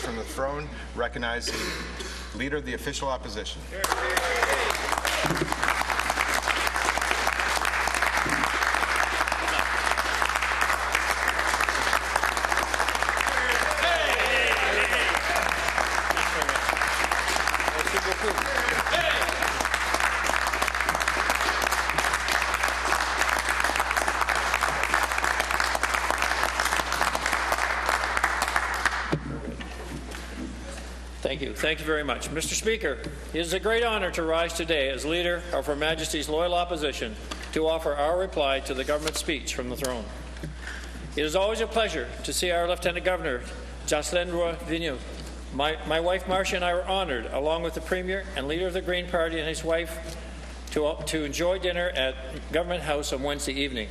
from the throne, recognize the Leader of the Official Opposition. Thank you very much. Mr. Speaker, it is a great honour to rise today as Leader of Her Majesty's loyal opposition to offer our reply to the government speech from the throne. It is always a pleasure to see our Lieutenant Governor, Jocelyn Roy-Vigneault. My wife Marcia and I were honoured, along with the Premier and Leader of the Green Party and his wife, to enjoy dinner at Government House on Wednesday evening.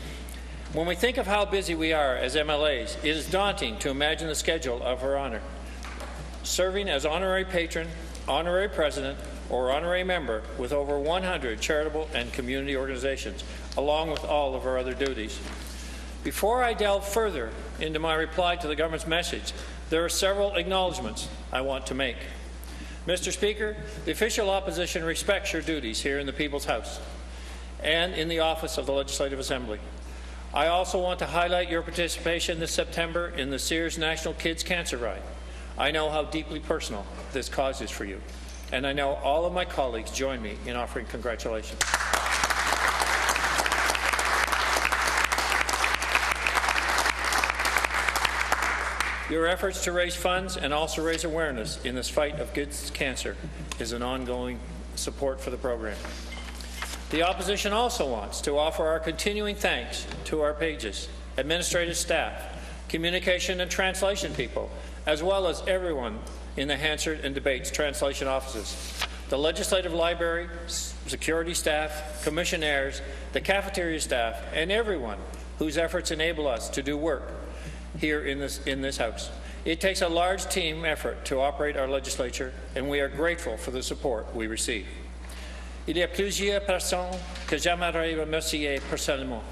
When we think of how busy we are as MLAs, it is daunting to imagine the schedule of Her Honour. Serving as honorary patron, honorary president, or honorary member with over 100 charitable and community organizations, along with all of our other duties. Before I delve further into my reply to the government's message, there are several acknowledgements I want to make. Mr. Speaker, the official opposition respects your duties here in the People's House and in the office of the Legislative Assembly. I also want to highlight your participation this September in the Sears National Kids Cancer Ride. I know how deeply personal this cause is for you, and I know all of my colleagues join me in offering congratulations. Your efforts to raise funds and also raise awareness in this fight against cancer is an ongoing support for the program. The opposition also wants to offer our continuing thanks to our pages, administrative staff, communication and translation people, as well as everyone in the Hansard and Debates translation offices, the Legislative Library, security staff, commissionaires, the cafeteria staff, and everyone whose efforts enable us to do work here in this House. It takes a large team effort to operate our legislature, and we are grateful for the support we receive. Il y a plusieurs personnes que j'aimerais remercier personnellement.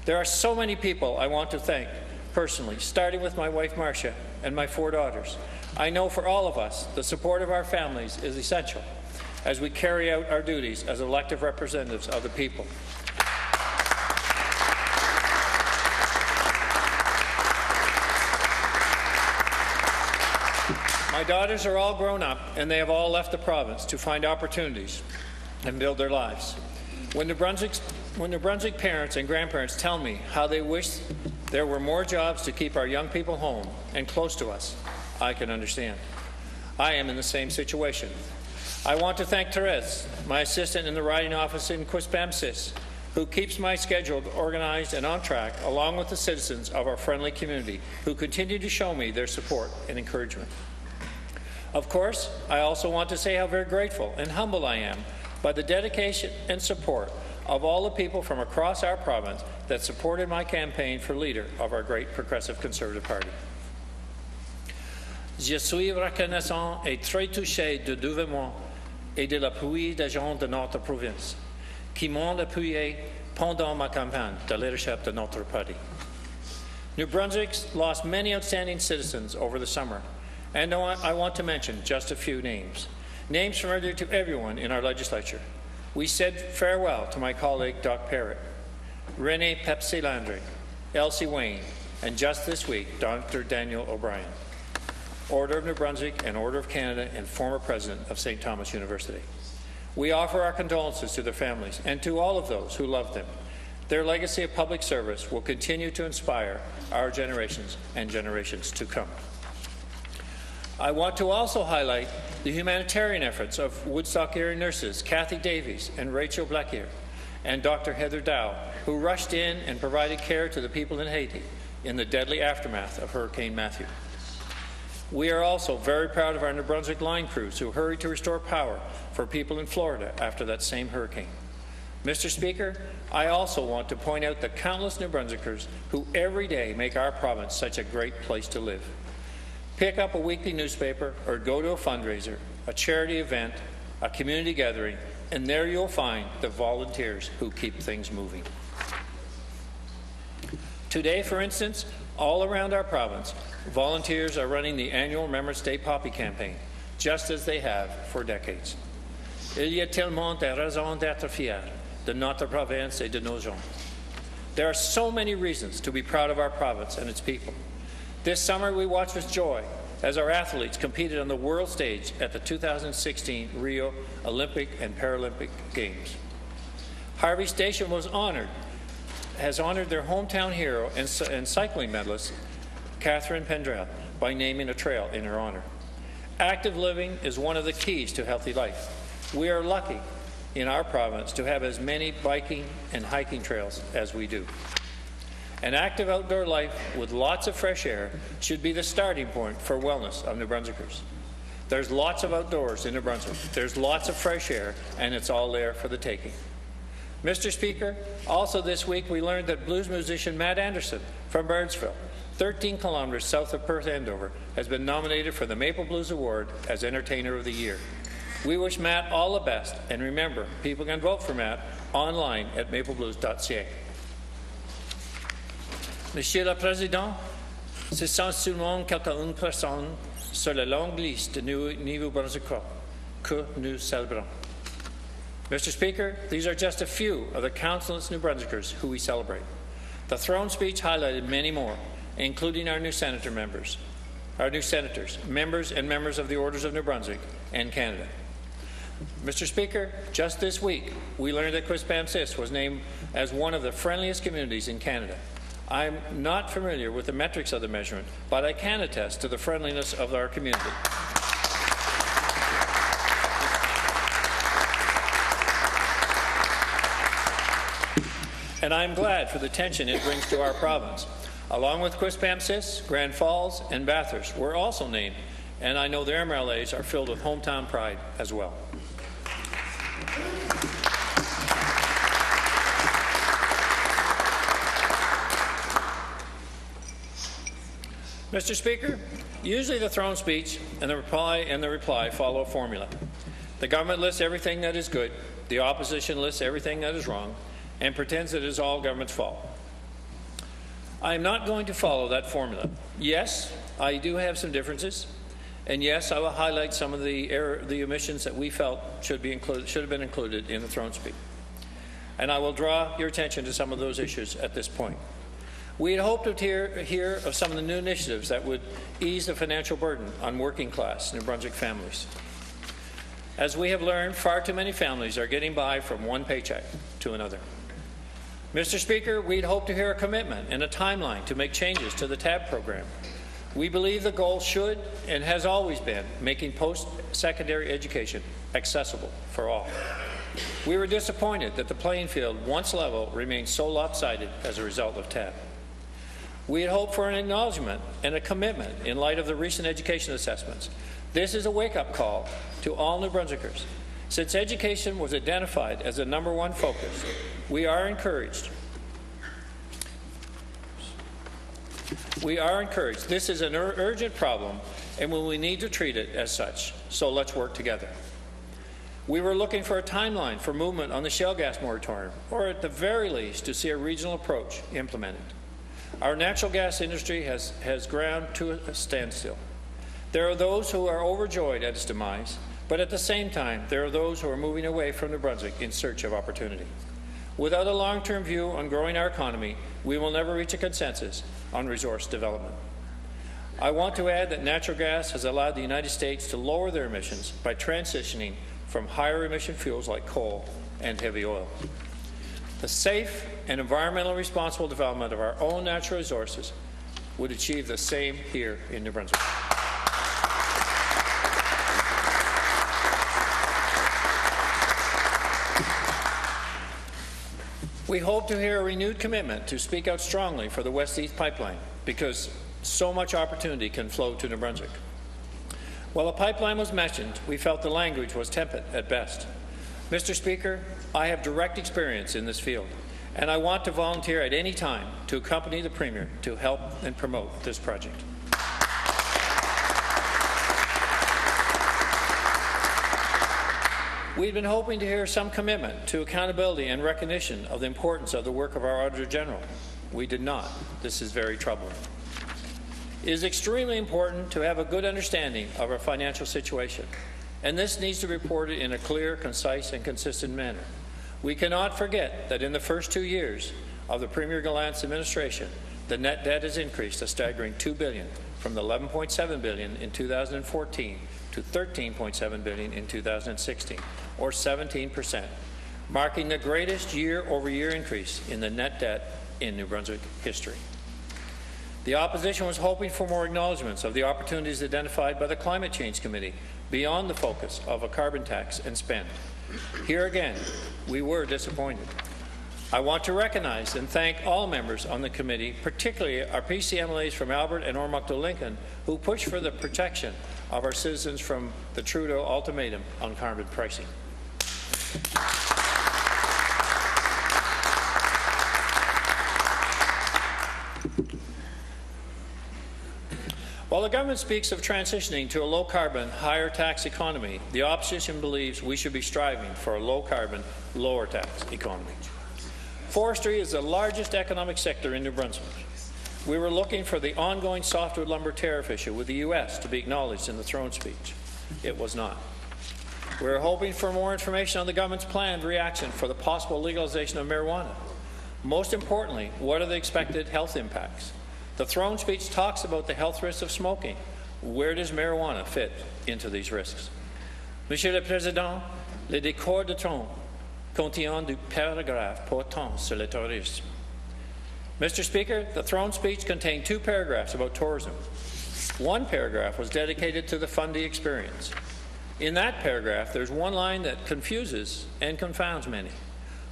There are so many people I want to thank personally, starting with my wife Marcia and my 4 daughters. I know for all of us, the support of our families is essential as we carry out our duties as elected representatives of the people. My daughters are all grown up, and they have all left the province to find opportunities and build their lives. When New Brunswick parents and grandparents tell me how they wish there were more jobs to keep our young people home and close to us, I can understand. I am in the same situation. I want to thank Therese, my assistant in the riding office in Quispamsis, who keeps my schedule organized and on track, along with the citizens of our friendly community, who continue to show me their support and encouragement. Of course, I also want to say how very grateful and humble I am by the dedication and support of all the people from across our province that supported my campaign for leader of our great progressive Conservative Party. Je suis reconnaissant et très touché du dévouement et de l'appui des gens de notre province qui m'ont appuyé pendant ma campagne de leadership de notre parti. New Brunswick's lost many outstanding citizens over the summer, and I want to mention just a few names. Names familiar to everyone in our legislature. We said farewell to my colleague Doc Parrott, Renee Pepsi-Landry, Elsie Wayne, and just this week, Dr. Daniel O'Brien, Order of New Brunswick and Order of Canada and former president of St. Thomas University. We offer our condolences to their families and to all of those who love them. Their legacy of public service will continue to inspire our generations and generations to come. I want to also highlight the humanitarian efforts of Woodstock area nurses Kathy Davies and Rachel Blackier and Dr. Heather Dow, who rushed in and provided care to the people in Haiti in the deadly aftermath of Hurricane Matthew. We are also very proud of our New Brunswick line crews who hurried to restore power for people in Florida after that same hurricane. Mr. Speaker, I also want to point out the countless New Brunswickers who every day make our province such a great place to live. Pick up a weekly newspaper or go to a fundraiser, a charity event, a community gathering, and there you'll find the volunteers who keep things moving. Today, for instance, All around our province, volunteers are running the annual Remembrance Day Poppy campaign, just as they have for decades. Il y a tellement de raisons d'être fiers de notre province et de nos gens. There are so many reasons to be proud of our province and its people. This summer, we watched with joy as our athletes competed on the world stage at the 2016 Rio Olympic and Paralympic Games. Harvey Station has honored their hometown hero and cycling medalist, Catherine Pendrell, by naming a trail in her honor. Active living is one of the keys to healthy life. We are lucky in our province to have as many biking and hiking trails as we do. An active outdoor life with lots of fresh air should be the starting point for wellness of New Brunswickers. There's lots of outdoors in New Brunswick. There's lots of fresh air, and it's all there for the taking. Mr. Speaker, also this week we learned that blues musician Matt Anderson from Birdsville, 13 kilometers south of Perth Andover, has been nominated for the Maple Blues Award as Entertainer of the Year. We wish Matt all the best, and remember, people can vote for Matt online at mapleblues.ca. Monsieur le Président, ce sont seulement quelques-unes personnes sur la longue liste de Nouveau-Brunswickois que nous célébrons. Mr. Speaker, these are just a few of the countless New Brunswickers who we celebrate. The throne speech highlighted many more, including our new senators, members of the Orders of New Brunswick and Canada. Mr. Speaker, just this week, we learned that Quispamsis was named as one of the friendliest communities in Canada. I'm not familiar with the metrics of the measurement, but I can attest to the friendliness of our community. And I'm glad for the attention it brings to our province. Along with Quispamsis, Grand Falls, and Bathurst were also named, and I know their MLAs are filled with hometown pride as well. Mr. Speaker, usually the throne speech and the reply follow a formula. The government lists everything that is good, the opposition lists everything that is wrong, and pretends that it is all government's fault. I am not going to follow that formula. Yes, I do have some differences, and yes, I will highlight some of the omissions that we felt should have been included in the throne speech. And I will draw your attention to some of those issues at this point. We had hoped to hear of some of the new initiatives that would ease the financial burden on working-class New Brunswick families. As we have learned, far too many families are getting by from one paycheck to another. Mr. Speaker, we'd hoped to hear a commitment and a timeline to make changes to the TAB program. We believe the goal should and has always been making post-secondary education accessible for all. We were disappointed that the playing field, once level, remains so lopsided as a result of TAB. We had hoped for an acknowledgement and a commitment in light of the recent education assessments. This is a wake-up call to all New Brunswickers. Since education was identified as the #1 focus, we are encouraged. This is an urgent problem, and we need to treat it as such. So let's work together. We were looking for a timeline for movement on the shale gas moratorium, or at the very least to see a regional approach implemented. Our natural gas industry has ground to a standstill. There are those who are overjoyed at its demise, but at the same time, there are those who are moving away from New Brunswick in search of opportunity. Without a long-term view on growing our economy, we will never reach a consensus on resource development. I want to add that natural gas has allowed the United States to lower their emissions by transitioning from higher emission fuels like coal and heavy oil. The safe and environmentally responsible development of our own natural resources would achieve the same here in New Brunswick. We hope to hear a renewed commitment to speak out strongly for the West East Pipeline, because so much opportunity can flow to New Brunswick. While a pipeline was mentioned, we felt the language was tepid at best. Mr. Speaker, I have direct experience in this field, and I want to volunteer at any time to accompany the Premier to help and promote this project. We've been hoping to hear some commitment to accountability and recognition of the importance of the work of our Auditor General. We did not. This is very troubling. It is extremely important to have a good understanding of our financial situation, and this needs to be reported in a clear, concise, and consistent manner. We cannot forget that in the first 2 years of the Premier Gallant's administration, the net debt has increased a staggering $2 billion, from the $11.7 billion in 2014 to $13.7 billion in 2016, or 17%, marking the greatest year-over-year increase in the net debt in New Brunswick history. The opposition was hoping for more acknowledgements of the opportunities identified by the Climate Change Committee beyond the focus of a carbon tax and spend. Here again, we were disappointed. I want to recognize and thank all members on the committee, particularly our PC MLAs from Albert and Ormocto-Lincoln, who pushed for the protection of our citizens from the Trudeau ultimatum on carbon pricing. While the government speaks of transitioning to a low-carbon, higher-tax economy, the opposition believes we should be striving for a low-carbon, lower-tax economy. Forestry is the largest economic sector in New Brunswick. We were looking for the ongoing softwood lumber tariff issue with the U.S. to be acknowledged in the throne speech. It was not. We were hoping for more information on the government's planned reaction for the possible legalization of marijuana. Most importantly, what are the expected health impacts? The throne speech talks about the health risks of smoking. Where does marijuana fit into these risks? Monsieur le Président, le décor de trône contient du paragraphe portant sur le tourisme. Mr. Speaker, the throne speech contained 2 paragraphs about tourism. One paragraph was dedicated to the Fundy experience. In that paragraph, there's one line that confuses and confounds many.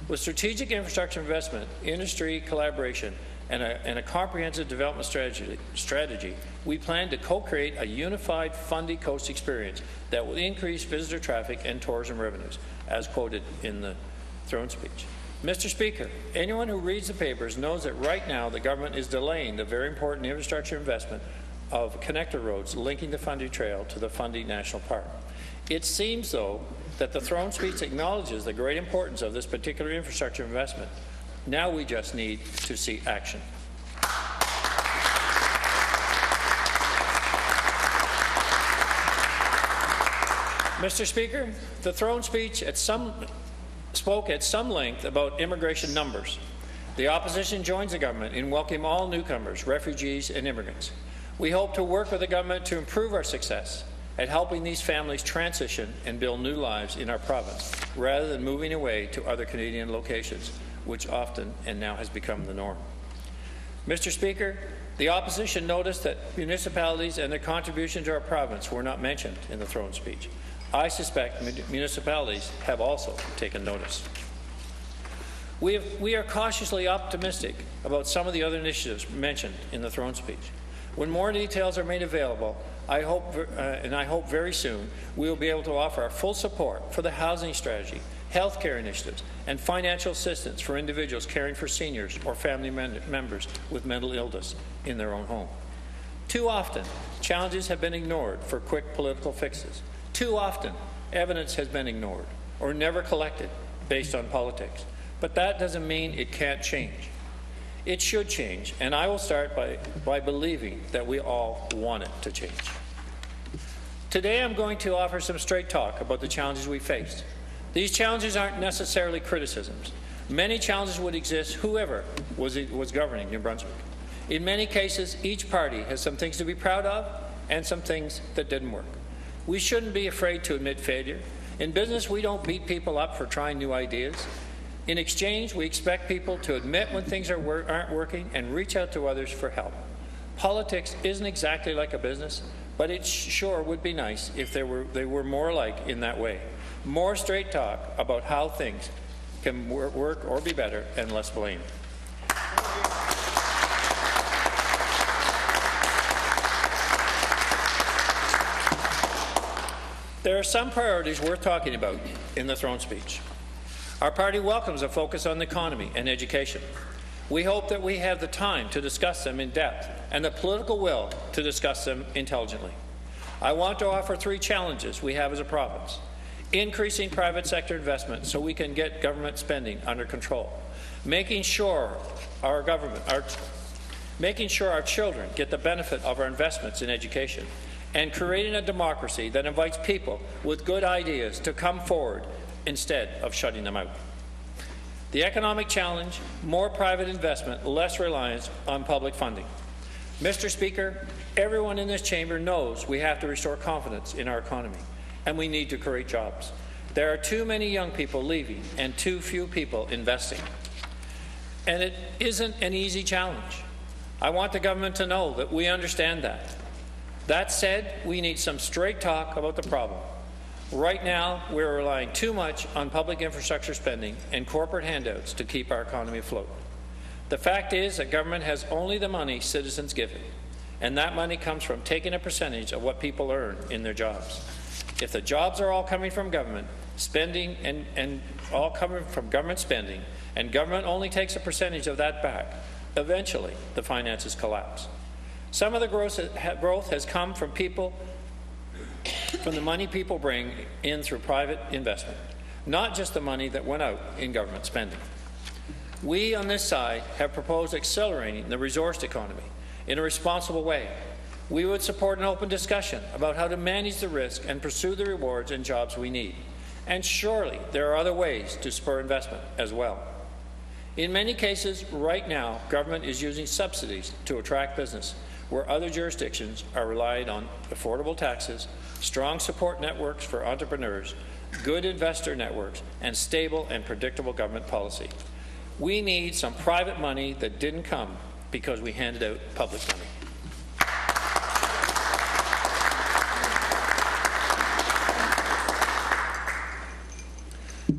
With strategic infrastructure investment, industry collaboration, and a comprehensive development strategy, we plan to co-create a unified Fundy Coast experience that will increase visitor traffic and tourism revenues, as quoted in the throne speech. Mr. Speaker, anyone who reads the papers knows that right now the government is delaying the very important infrastructure investment of connector roads linking the Fundy Trail to the Fundy National Park. It seems, though, that the throne speech acknowledges the great importance of this particular infrastructure investment. Now we just need to see action. Mr. Speaker, the throne speech spoke at some length about immigration numbers. The opposition joins the government in welcoming all newcomers, refugees and immigrants. We hope to work with the government to improve our success at helping these families transition and build new lives in our province, rather than moving away to other Canadian locations, which often and now has become the norm. Mr. Speaker, the opposition noticed that municipalities and their contribution to our province were not mentioned in the throne speech. I suspect municipalities have also taken notice. We are cautiously optimistic about some of the other initiatives mentioned in the throne speech. When more details are made available, I hope very soon we will be able to offer our full support for the housing strategy, health care initiatives, and financial assistance for individuals caring for seniors or family members with mental illness in their own home. Too often, challenges have been ignored for quick political fixes. Too often, evidence has been ignored or never collected based on politics. But that doesn't mean it can't change. It should change, and I will start by believing that we all want it to change. Today, I'm going to offer some straight talk about the challenges we faced. These challenges aren't necessarily criticisms. Many challenges would exist whoever was governing New Brunswick. In many cases, each party has some things to be proud of and some things that didn't work. We shouldn't be afraid to admit failure. In business, we don't beat people up for trying new ideas. In exchange, we expect people to admit when things aren't working and reach out to others for help. Politics isn't exactly like a business, but it sure would be nice if they were more alike in that way. More straight talk about how things can work or be better, and less blame. There are some priorities worth talking about in the throne speech. Our party welcomes a focus on the economy and education. We hope that we have the time to discuss them in depth and the political will to discuss them intelligently. I want to offer 3 challenges we have as a province. Increasing private sector investment so we can get government spending under control. Making sure our making sure our children get the benefit of our investments in education, and creating a democracy that invites people with good ideas to come forward instead of shutting them out. The economic challenge, more private investment, less reliance on public funding. Mr. Speaker, everyone in this chamber knows we have to restore confidence in our economy, and we need to create jobs. There are too many young people leaving and too few people investing. And it isn't an easy challenge. I want the government to know that we understand that. That said, we need some straight talk about the problem. Right now, we're relying too much on public infrastructure spending and corporate handouts to keep our economy afloat. The fact is that government has only the money citizens give it, and that money comes from taking a percentage of what people earn in their jobs. If the jobs are all coming from government spending and all coming from government spending, and government only takes a percentage of that back, eventually the finances collapse. Some of the growth has come from the money people bring in through private investment, not just the money that went out in government spending. We on this side have proposed accelerating the resource economy in a responsible way. We would support an open discussion about how to manage the risk and pursue the rewards and jobs we need. And surely there are other ways to spur investment as well. In many cases, right now, government is using subsidies to attract business, where other jurisdictions are relying on affordable taxes, strong support networks for entrepreneurs, good investor networks, and stable and predictable government policy. We need some private money that didn't come because we handed out public money.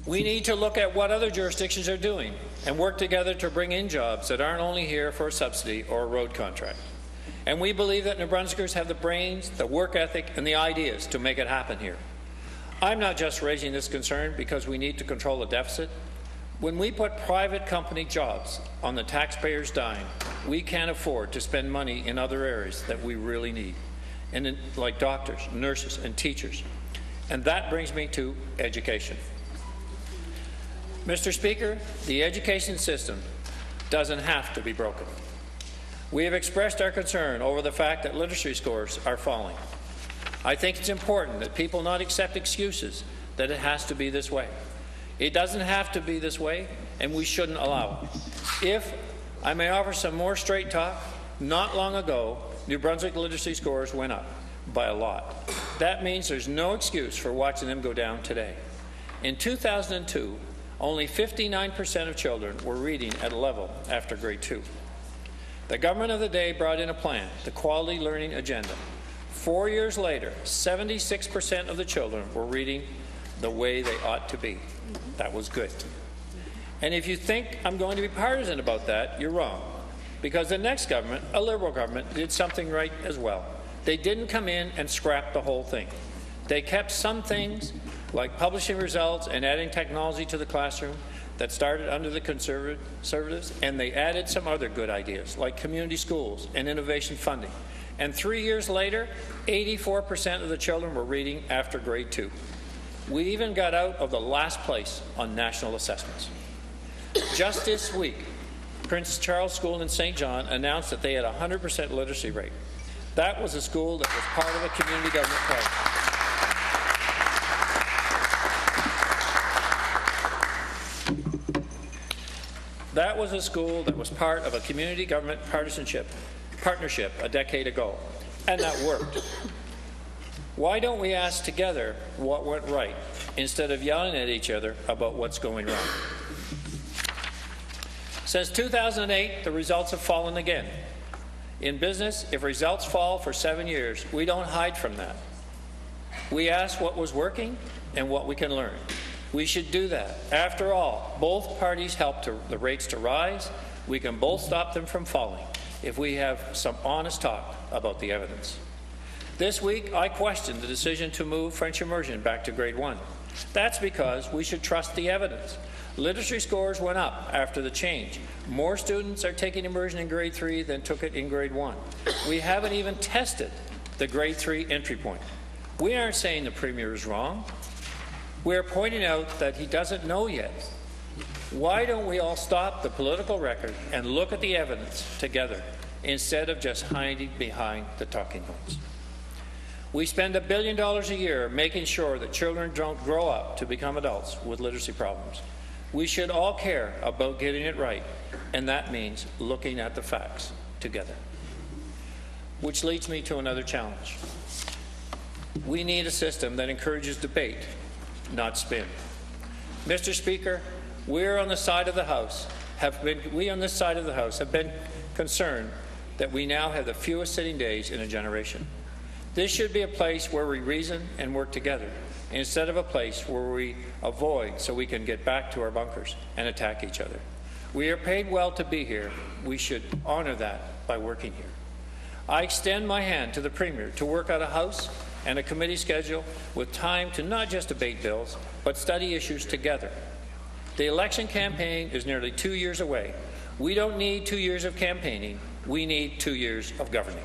We need to look at what other jurisdictions are doing and work together to bring in jobs that aren't only here for a subsidy or a road contract. And we believe that New Brunswickers have the brains, the work ethic, and the ideas to make it happen here. I'm not just raising this concern because we need to control the deficit. When we put private company jobs on the taxpayers' dime, we can't afford to spend money in other areas that we really need, like doctors, nurses, and teachers. And that brings me to education. Mr. Speaker, the education system doesn't have to be broken. We have expressed our concern over the fact that literacy scores are falling. I think it's important that people not accept excuses that it has to be this way. It doesn't have to be this way, and we shouldn't allow it. If I may offer some more straight talk, not long ago, New Brunswick literacy scores went up by a lot. That means there's no excuse for watching them go down today. In 2002, only 59% of children were reading at a level after grade 2. The government of the day brought in a plan, the Quality Learning Agenda. 4 years later, 76% of the children were reading the way they ought to be. That was good. And if you think I'm going to be partisan about that, you're wrong. Because the next government, a Liberal government, did something right as well. They didn't come in and scrap the whole thing. They kept some things, like publishing results and adding technology to the classroom, that started under the Conservatives, and they added some other good ideas, like community schools and innovation funding. And 3 years later, 84% of the children were reading after grade 2. We even got out of the last place on national assessments. Just this week, Prince Charles School in St. John announced that they had a 100% literacy rate. That was a school that was part of a community government project. That was a school that was part of a community government partnership a decade ago, and that worked. Why don't we ask together what went right instead of yelling at each other about what's going wrong? Since 2008, the results have fallen again. In business, if results fall for 7 years, we don't hide from that. We ask what was working and what we can learn. We should do that. After all, both parties helped the rates to rise. We can both stop them from falling if we have some honest talk about the evidence. This week, I questioned the decision to move French immersion back to grade 1. That's because we should trust the evidence. Literacy scores went up after the change. More students are taking immersion in grade 3 than took it in grade 1. We haven't even tested the grade 3 entry point. We aren't saying the Premier is wrong. We're pointing out that he doesn't know yet. Why don't we all stop the political record and look at the evidence together? instead of just hiding behind the talking points. We spend $1 billion a year making sure that children don't grow up to become adults with literacy problems. We should all care about getting it right, and that means looking at the facts together. Which leads me to another challenge. We need a system that encourages debate, not spin. Mr. Speaker, we on this side of the House have been concerned that we now have the fewest sitting days in a generation. This should be a place where we reason and work together, instead of a place where we avoid so we can get back to our bunkers and attack each other. We are paid well to be here. We should honor that by working here. I extend my hand to the Premier to work out a House and a committee schedule with time to not just debate bills, but study issues together. The election campaign is nearly 2 years away. We don't need 2 years of campaigning. We need 2 years of governing.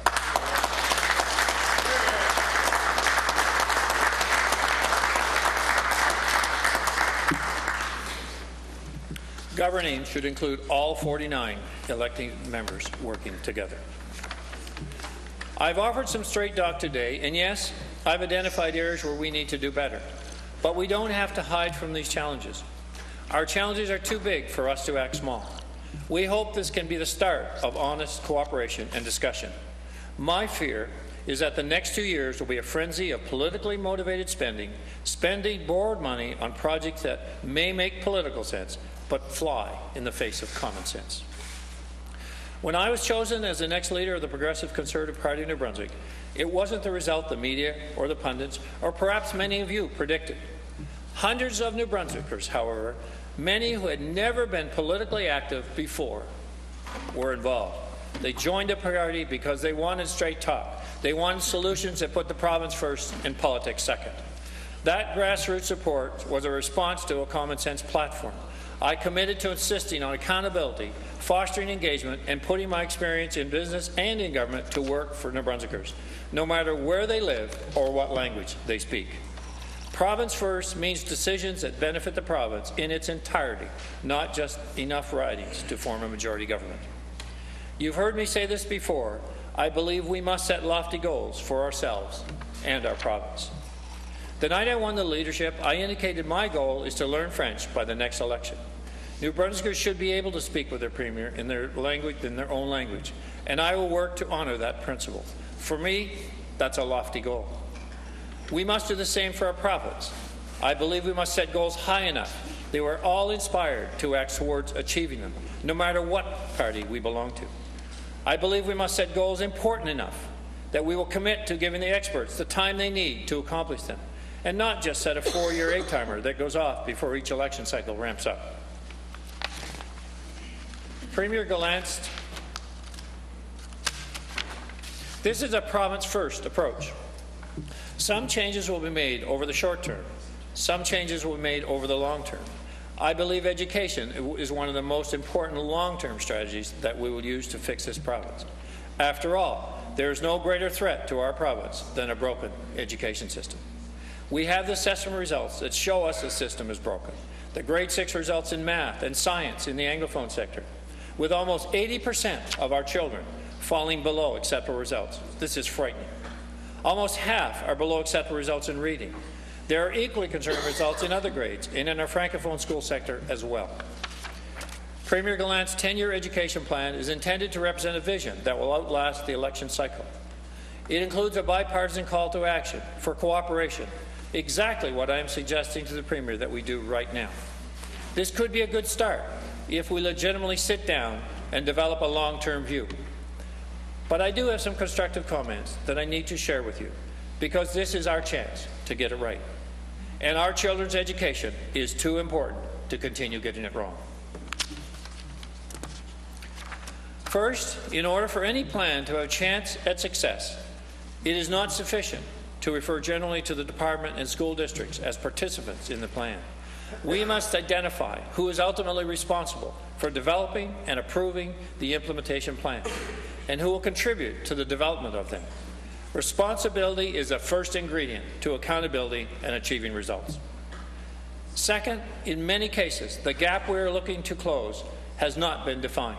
Governing should include all 49 elected members working together. I've offered some straight talk today, and yes, I've identified areas where we need to do better. But we don't have to hide from these challenges. Our challenges are too big for us to act small. We hope this can be the start of honest cooperation and discussion. My fear is that the next 2 years will be a frenzy of politically motivated spending borrowed money on projects that may make political sense, but fly in the face of common sense. When I was chosen as the next leader of the Progressive Conservative Party of New Brunswick, it wasn't the result the media or the pundits, or perhaps many of you, predicted. Hundreds of New Brunswickers, however, many who had never been politically active before, were involved. They joined the party because they wanted straight talk. They wanted solutions that put the province first and politics second. That grassroots support was a response to a common sense platform. I committed to insisting on accountability, fostering engagement, and putting my experience in business and in government to work for New Brunswickers, no matter where they live or what language they speak. Province first means decisions that benefit the province in its entirety, not just enough ridings to form a majority government. You've heard me say this before. I believe we must set lofty goals for ourselves and our province. The night I won the leadership, I indicated my goal is to learn French by the next election. New Brunswickers should be able to speak with their Premier in their own language, and I will work to honour that principle. For me, that's a lofty goal. We must do the same for our province. I believe we must set goals high enough that we're all inspired to act towards achieving them, no matter what party we belong to. I believe we must set goals important enough that we will commit to giving the experts the time they need to accomplish them, and not just set a 4-year egg timer that goes off before each election cycle ramps up. Premier Gallant, this is a province-first approach. Some changes will be made over the short term. Some changes will be made over the long term. I believe education is one of the most important long-term strategies that we will use to fix this province. After all, there is no greater threat to our province than a broken education system. We have the assessment results that show us the system is broken. The grade 6 results in math and science in the Anglophone sector, with almost 80% of our children falling below acceptable results. This is frightening. Almost half are below acceptable results in reading. There are equally concerning results in other grades and in our Francophone school sector as well. Premier Gallant's 10-year education plan is intended to represent a vision that will outlast the election cycle. It includes a bipartisan call to action for cooperation, exactly what I am suggesting to the Premier that we do right now. This could be a good start if we legitimately sit down and develop a long-term view. But I do have some constructive comments that I need to share with you, because this is our chance to get it right. And our children's education is too important to continue getting it wrong. First, in order for any plan to have a chance at success, it is not sufficient to refer generally to the department and school districts as participants in the plan. We must identify who is ultimately responsible for developing and approving the implementation plan, and who will contribute to the development of them. Responsibility is a first ingredient to accountability and achieving results. Second, in many cases, the gap we are looking to close has not been defined.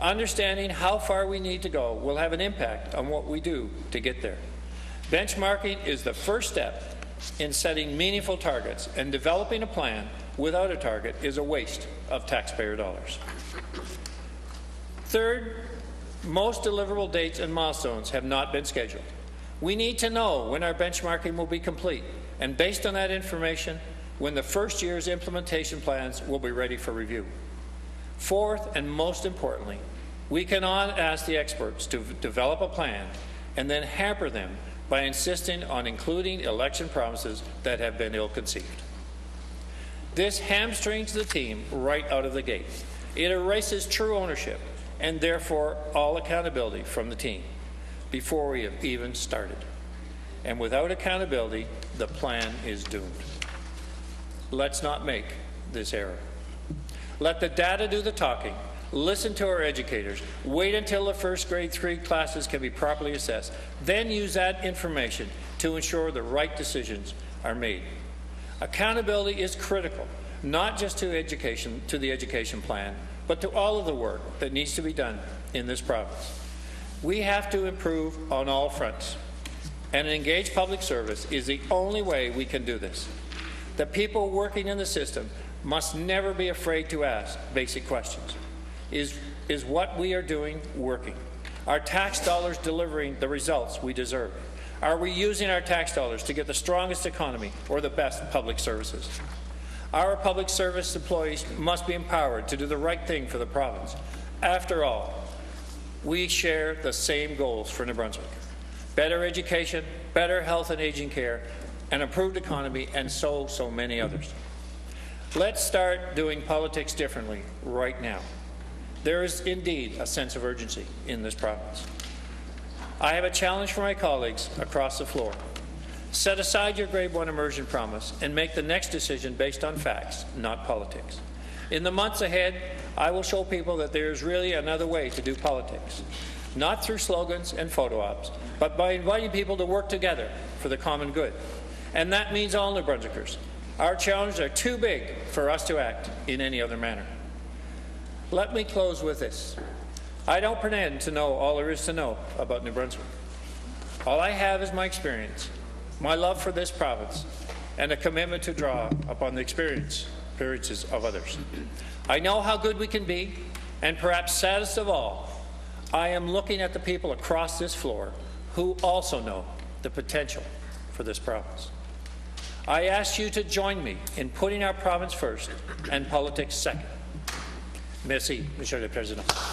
Understanding how far we need to go will have an impact on what we do to get there. Benchmarking is the first step in setting meaningful targets, and developing a plan without a target is a waste of taxpayer dollars. Third, most deliverable dates and milestones have not been scheduled. We need to know when our benchmarking will be complete, and based on that information, when the first year's implementation plans will be ready for review. Fourth, and most importantly, we cannot ask the experts to develop a plan and then hamper them by insisting on including election promises that have been ill-conceived. This hamstrings the team right out of the gate. It erases true ownership and therefore all accountability from the team before we have even started. And without accountability, the plan is doomed. Let's not make this error. Let the data do the talking. Listen to our educators. Wait until the first grade 3 classes can be properly assessed. Then use that information to ensure the right decisions are made. Accountability is critical, not just to the education plan, but to all of the work that needs to be done in this province. We have to improve on all fronts, and an engaged public service is the only way we can do this. The people working in the system must never be afraid to ask basic questions. Is what we are doing working? Are tax dollars delivering the results we deserve? Are we using our tax dollars to get the strongest economy or the best public services? Our public service employees must be empowered to do the right thing for the province. After all, we share the same goals for New Brunswick: better education, better health and aging care, an improved economy, and so many others. Let's start doing politics differently right now. There is indeed a sense of urgency in this province. I have a challenge for my colleagues across the floor. Set aside your grade 1 immersion promise and make the next decision based on facts, not politics. In the months ahead, I will show people that there is really another way to do politics, not through slogans and photo ops, but by inviting people to work together for the common good. And that means all New Brunswickers. Our challenges are too big for us to act in any other manner. Let me close with this. I don't pretend to know all there is to know about New Brunswick. All I have is my experience, my love for this province, and a commitment to draw upon the experiences of others. I know how good we can be, and perhaps saddest of all, I am looking at the people across this floor who also know the potential for this province. I ask you to join me in putting our province first and politics second. Merci, Monsieur le Président.